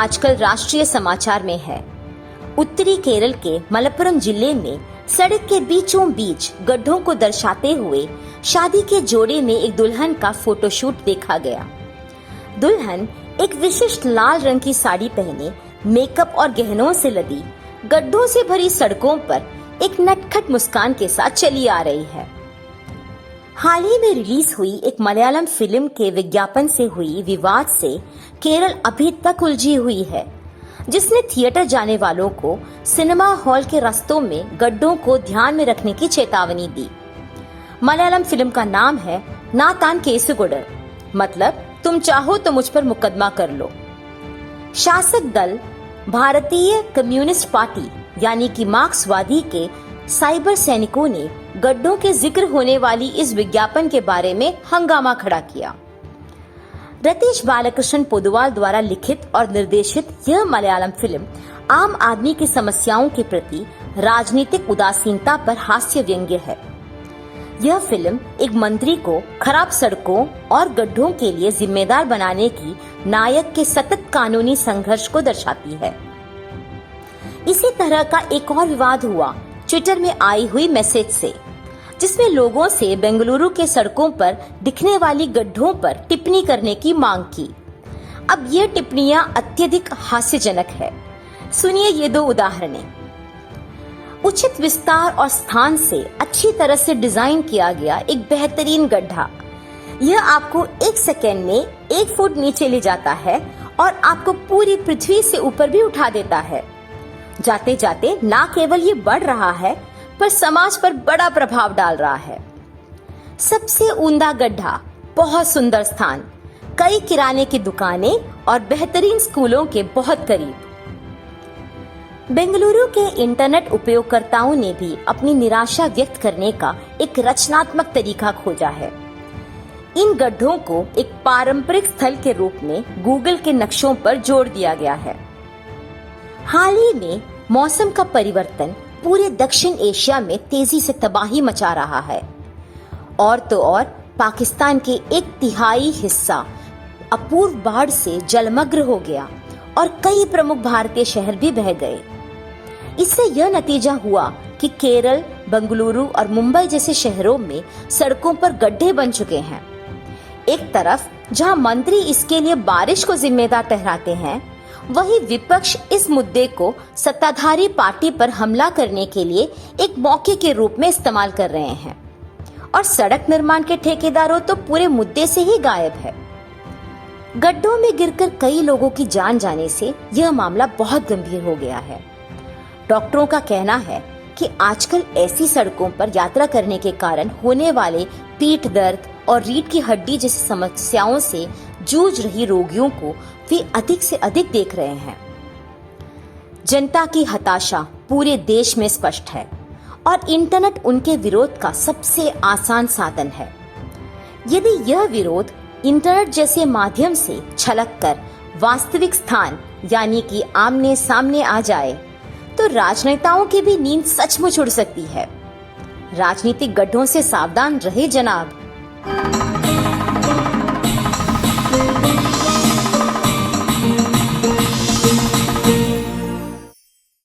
आजकल राष्ट्रीय समाचार में है। उत्तरी केरल के मलप्पुरम जिले में सड़क के बीचों बीच गड्ढों को दर्शाते हुए शादी के जोड़े में एक दुल्हन का फोटोशूट देखा गया। दुल्हन एक विशिष्ट लाल रंग की साड़ी पहने मेकअप और गहनों से लदी गड्ढों से भरी सड़कों पर एक नटखट मुस्कान के साथ चली आ रही है। हाल ही में रिलीज हुई एक मलयालम फिल्म के विज्ञापन से हुई विवाद से केरल अभी तक उलझी हुई है, जिसने थिएटर जाने वालों को सिनेमा हॉल के रास्तों में गड्ढों को ध्यान में रखने की चेतावनी दी। मलयालम फिल्म का नाम है नातान केसुगुडर, मतलब तुम चाहो तो मुझ पर मुकदमा कर लो। शासक दल भारतीय कम्युनिस्ट पार्टी यानी कि मार्क्सवादी के साइबर सैनिकों ने गड्ढों के जिक्र होने वाली इस विज्ञापन के बारे में हंगामा खड़ा किया। रतीश बालकृष्ण पोदुवाल द्वारा लिखित और निर्देशित यह मलयालम फिल्म आम आदमी की समस्याओं के प्रति राजनीतिक उदासीनता पर हास्य व्यंग्य है। यह फिल्म एक मंत्री को खराब सड़कों और गड्ढों के लिए जिम्मेदार बनाने की नायक के सतत कानूनी संघर्ष को दर्शाती है। इसी तरह का एक और विवाद हुआ ट्विटर में आई हुई मैसेज से, जिसमें लोगों से बेंगलुरु के सड़कों पर दिखने वाली गड्ढों पर टिप्पणी करने की मांग की। अब ये टिप्पणियां अत्यधिक हास्यजनक है। सुनिए ये दो उदाहरणें। उचित विस्तार और स्थान से अच्छी तरह से डिजाइन किया गया एक बेहतरीन गड्ढा। यह आपको 1 सेकेंड में 1 फुट नीचे ले जाता है और आपको पूरी पृथ्वी से ऊपर भी उठा देता है। जाते जाते ना केवल ये बढ़ रहा है पर समाज पर बड़ा प्रभाव डाल रहा है। सबसे ऊंधा गड्ढा, बहुत सुंदर स्थान, कई किराने की दुकानें और बेहतरीन स्कूलों के बहुत करीब। बेंगलुरु के इंटरनेट उपयोगकर्ताओं ने भी अपनी निराशा व्यक्त करने का एक रचनात्मक तरीका खोजा है। इन गड्ढों को एक पारंपरिक स्थल के रूप में गूगल के नक्शों पर जोड़ दिया गया है। हाल ही में मौसम का परिवर्तन पूरे दक्षिण एशिया में तेजी से तबाही मचा रहा है। और तो और पाकिस्तान के 1/3 हिस्सा अपूर्व बाढ़ से जलमग्न हो गया और कई प्रमुख भारतीय शहर भी बह गए। इससे यह नतीजा हुआ कि केरल, बेंगलुरु और मुंबई जैसे शहरों में सड़कों पर गड्ढे बन चुके हैं। एक तरफ जहां मंत्री इसके लिए बारिश को जिम्मेदार ठहराते हैं, वहीं विपक्ष इस मुद्दे को सत्ताधारी पार्टी पर हमला करने के लिए एक मौके के रूप में इस्तेमाल कर रहे हैं। और सड़क निर्माण के ठेकेदारों तो पूरे मुद्दे से ही गायब है। गड्ढों में गिरकर कई लोगों की जान जाने से यह मामला बहुत गंभीर हो गया है। डॉक्टरों का कहना है कि आजकल ऐसी सड़कों पर यात्रा करने के कारण होने वाले पीठ दर्द और रीढ़ की हड्डी जैसी समस्याओं से जूझ रही रोगियों को वे अधिक से अधिक देख रहे हैं। जनता की हताशा पूरे देश में स्पष्ट है और इंटरनेट उनके विरोध का सबसे आसान साधन है। यदि यह विरोध इंटरनेट जैसे माध्यम से छलककर वास्तविक स्थान यानी कि आमने सामने आ जाए, तो राजनेताओं की भी नींद सचमुच उड़ सकती है। राजनीतिक गड्ढों से सावधान रहे जनाब।